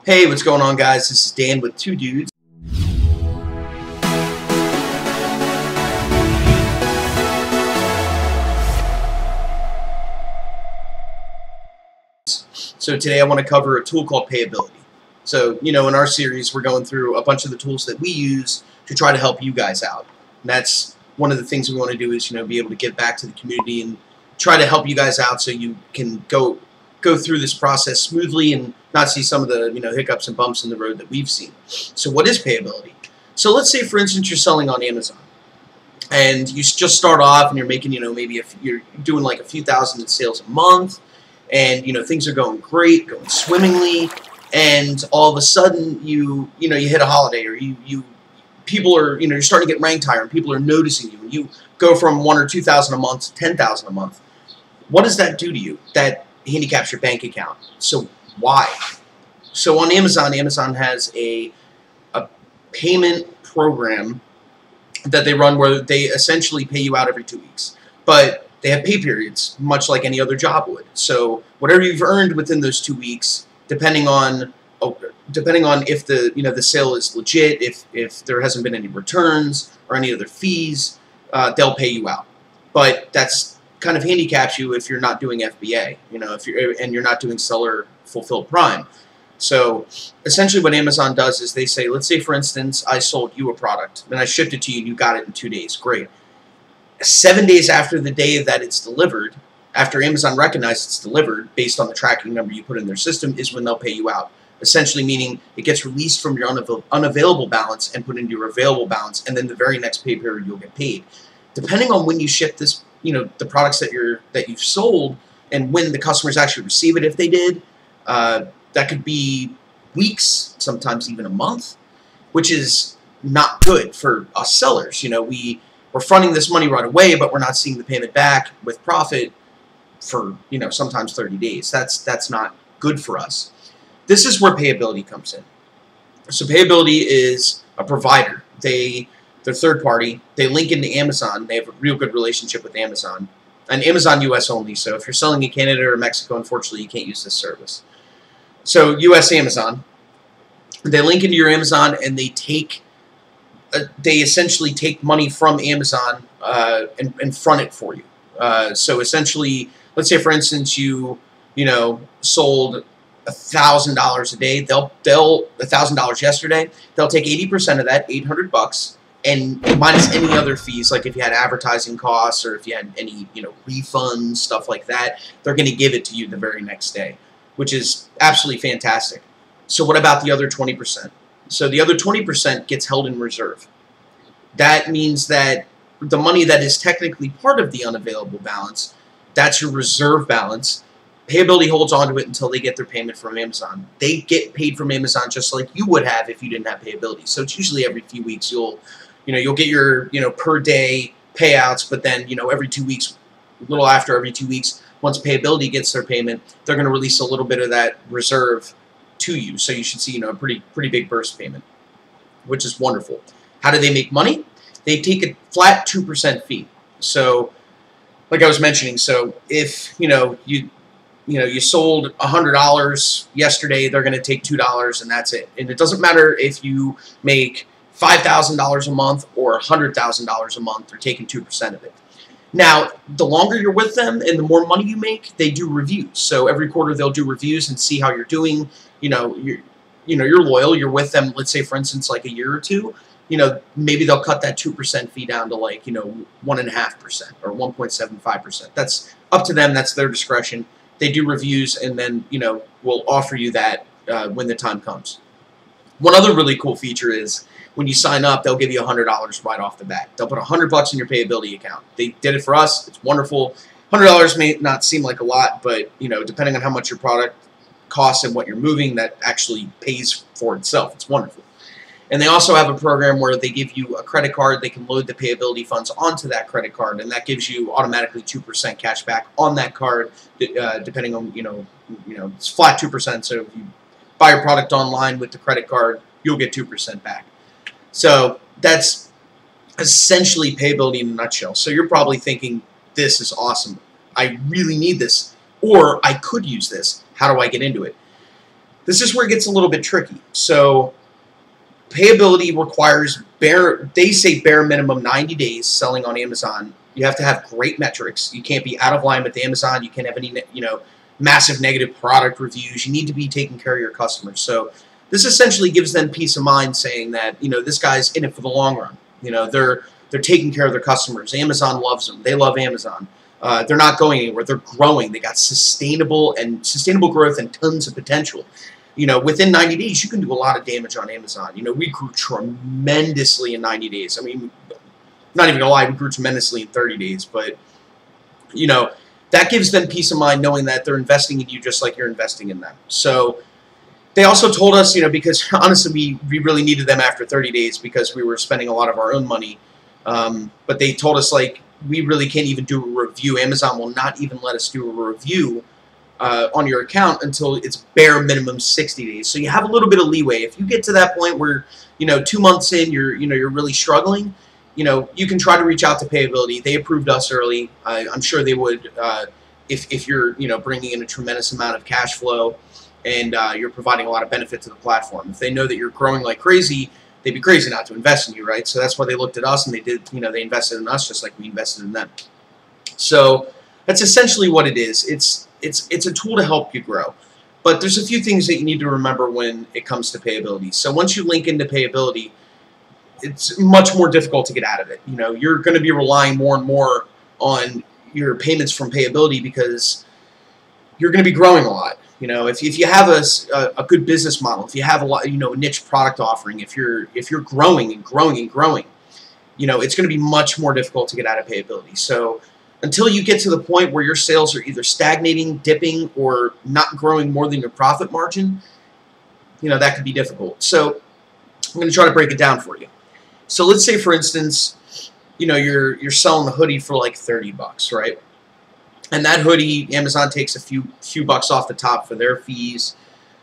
Hey, what's going on, guys? This is Dan with Two Dudes. So today I want to cover a tool called Payability. So, in our series, we're going through a bunch of the tools that we use to try to help you guys out. And that's one of the things we want to do is, be able to give back to the community and try to help you guys out so you can go through this process smoothly and not see some of the hiccups and bumps in the road that we've seen. So what is Payability? So let's say, for instance, you're selling on Amazon and you just start off and you're making maybe you're doing like a few thousand in sales a month, and things are going great, going swimmingly, and all of a sudden you hit a holiday, or people are you're starting to get ranked higher and people are noticing you, and you go from 1,000 or 2,000 a month to 10,000 a month. What does that do to you? That handicaps your bank account. So why? So on Amazon has a payment program that they run where they essentially pay you out every 2 weeks, but they have pay periods much like any other job would. So whatever you've earned within those 2 weeks, depending on if the sale is legit, if there hasn't been any returns or any other fees, they'll pay you out. But that's kind of handicaps you if you're not doing FBA, and you're not doing seller fulfilled prime. So essentially what Amazon does is they say, let's say for instance I sold you a product and I shipped it to you and you got it in 2 days. Great. 7 days after the day that it's delivered, after Amazon recognizes it's delivered based on the tracking number you put in their system, is when they'll pay you out. Essentially meaning it gets released from your unavailable balance and put into your available balance, and then the very next pay period you'll get paid. Depending on when you ship this, the products that you've sold, and when the customers actually receive it, if they did, that could be weeks, sometimes even a month, which is not good for us sellers. We're fronting this money right away, but we're not seeing the payment back with profit for sometimes 30 days. That's not good for us. This is where Payability comes in. So Payability is a provider. They're third party. They link into Amazon. They have a real good relationship with Amazon. And Amazon US only, so if you're selling in Canada or Mexico, unfortunately you can't use this service. So US Amazon, they link into your Amazon and they essentially take money from Amazon and front it for you. So essentially, let's say for instance you sold $1,000 a day. They'll $1,000 yesterday. They'll take 80% of that, $800, and minus any other fees, like if you had advertising costs or if you had any refunds, stuff like that. They're going to give it to you the very next day, which is absolutely fantastic. So what about the other 20%? So the other 20% gets held in reserve. That means that the money that is technically part of the unavailable balance, that's your reserve balance. Payability holds on to it until they get their payment from Amazon. They get paid from Amazon just like you would have if you didn't have Payability. So it's usually every few weeks you'll get your per day payouts, but then every 2 weeks, a little after every 2 weeks, once Payability gets their payment, they're going to release a little bit of that reserve to you. So you should see a pretty big burst payment, which is wonderful. How do they make money? They take a flat 2% fee. So like I was mentioning, so if you sold $100 yesterday, they're going to take $2 and that's it. And it doesn't matter if you make $5,000 a month or $100,000 a month, they're taking 2% of it. Now, the longer you're with them and the more money you make, they do reviews. So every quarter they'll do reviews and see how you're doing. You're loyal. You're with them, let's say, for instance, like a year or two. Maybe they'll cut that 2% fee down to like 1.5% or 1.75%. That's up to them. That's their discretion. They do reviews and then will offer you that when the time comes. One other really cool feature is when you sign up, they'll give you $100 right off the bat. They'll put $100 in your Payability account. They did it for us. It's wonderful. $100 may not seem like a lot, but depending on how much your product costs and what you're moving, that actually pays for itself. It's wonderful. And they also have a program where they give you a credit card. They can load the Payability funds onto that credit card, and that gives you automatically 2% cash back on that card, depending on it's flat 2%. So if you buy your product online with the credit card, you'll get 2% back. So that's essentially Payability in a nutshell. So you're probably thinking, this is awesome. I really need this, or I could use this. How do I get into it? This is where it gets a little bit tricky. So Payability requires they say bare minimum 90 days selling on Amazon. You have to have great metrics. You can't be out of line with Amazon. You can't have any, massive negative product reviews. You need to be taking care of your customers. So this essentially gives them peace of mind, saying that, this guy's in it for the long run. They're taking care of their customers. Amazon loves them. They love Amazon. They're not going anywhere. They're growing. They got sustainable growth and tons of potential. Within 90 days, you can do a lot of damage on Amazon. We grew tremendously in 90 days. I mean, not even gonna lie, we grew tremendously in 30 days. But, that gives them peace of mind knowing that they're investing in you just like you're investing in them. So they also told us, because honestly, we really needed them after 30 days because we were spending a lot of our own money. But they told us, we really can't even do a review. Amazon will not even let us do a review on your account until it's bare minimum 60 days. So you have a little bit of leeway. If you get to that point where, 2 months in, you're really struggling, you can try to reach out to Payability. They approved us early. I'm sure they would if you're, bringing in a tremendous amount of cash flow and you're providing a lot of benefit to the platform. If they know that you're growing like crazy, they'd be crazy not to invest in you, right? So that's why they looked at us and they did, they invested in us just like we invested in them. So that's essentially what it is. It's a tool to help you grow. But there's a few things that you need to remember when it comes to Payability. So once you link into Payability, it's much more difficult to get out of it. You're going to be relying more and more on your payments from Payability because you're going to be growing a lot. If you have a good business model, if you have a lot, a niche product offering, if you're growing and growing and growing, it's going to be much more difficult to get out of Payability. So until you get to the point where your sales are either stagnating, dipping, or not growing more than your profit margin, that could be difficult. So I'm going to try to break it down for you. So let's say, for instance, you're selling the hoodie for like $30, right? And that hoodie, Amazon takes a few bucks off the top for their fees.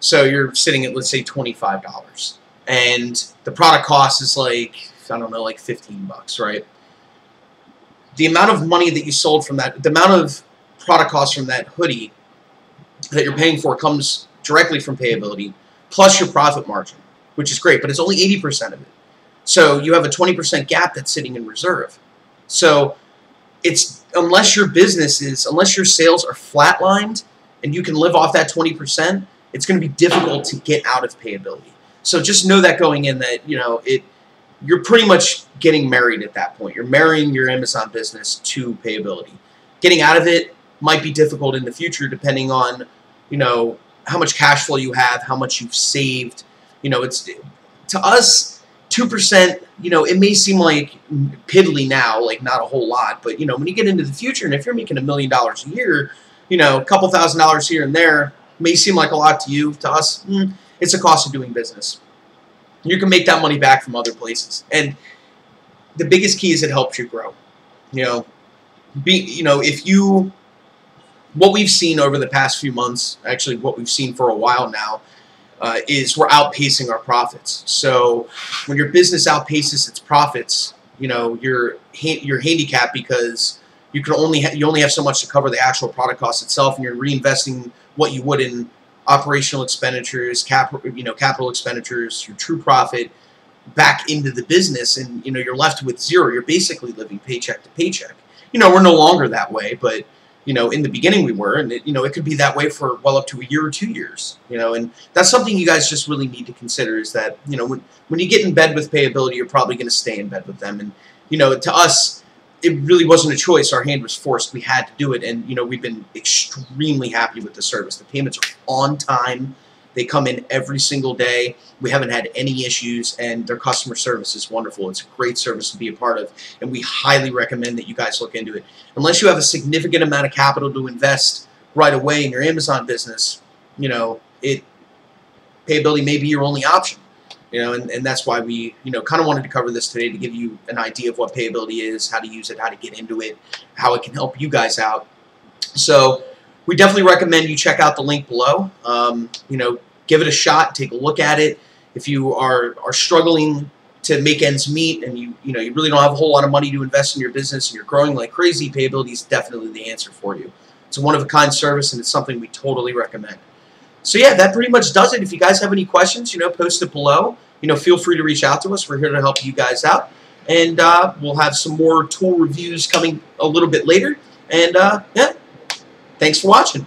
So you're sitting at, let's say, $25. And the product cost is like, I don't know, like $15, right? The amount of money that you sold from that, the amount of product cost from that hoodie that you're paying for comes directly from Payability, plus your profit margin, which is great, but it's only 80% of it. So you have a 20% gap that's sitting in reserve. So unless your sales are flatlined and you can live off that 20%, it's going to be difficult to get out of Payability. So just know that going in that, you're pretty much getting married at that point. You're marrying your Amazon business to Payability. Getting out of it might be difficult in the future depending on, how much cash flow you have, how much you've saved. To us, 2%, it may seem like piddly now, like not a whole lot, but, when you get into the future, and if you're making $1 million a year, a couple $1,000s here and there may seem like a lot to you. To us, it's a cost of doing business. You can make that money back from other places. And the biggest key is it helps you grow. What we've seen over the past few months, actually what we've seen for a while now, is we're outpacing our profits. So when your business outpaces its profits, you're handicapped because you only have so much to cover the actual product cost itself, and you're reinvesting what you would in operational expenditures, capital expenditures, your true profit back into the business, and you're left with zero. You're basically living paycheck to paycheck. We're no longer that way, but in the beginning we were, and it could be that way for well up to a year or 2 years. And that's something you guys just really need to consider, is that when you get in bed with Payability, you're probably going to stay in bed with them. And to us, it really wasn't a choice. Our hand was forced. We had to do it, and we've been extremely happy with the service. The payments are on time. They come in every single day. We haven't had any issues, and their customer service is wonderful. It's a great service to be a part of, and we highly recommend that you guys look into it. Unless you have a significant amount of capital to invest right away in your Amazon business, Payability may be your only option. And that's why we, kind of wanted to cover this today, to give you an idea of what Payability is, how to use it, how to get into it, how it can help you guys out. So we definitely recommend you check out the link below. Give it a shot, take a look at it. If you are struggling to make ends meet, and you really don't have a whole lot of money to invest in your business, and you're growing like crazy, Payability is definitely the answer for you. It's a one-of-a-kind service, and it's something we totally recommend. So yeah, that pretty much does it. If you guys have any questions, post it below. Feel free to reach out to us. We're here to help you guys out. And we'll have some more tool reviews coming a little bit later. And yeah, thanks for watching.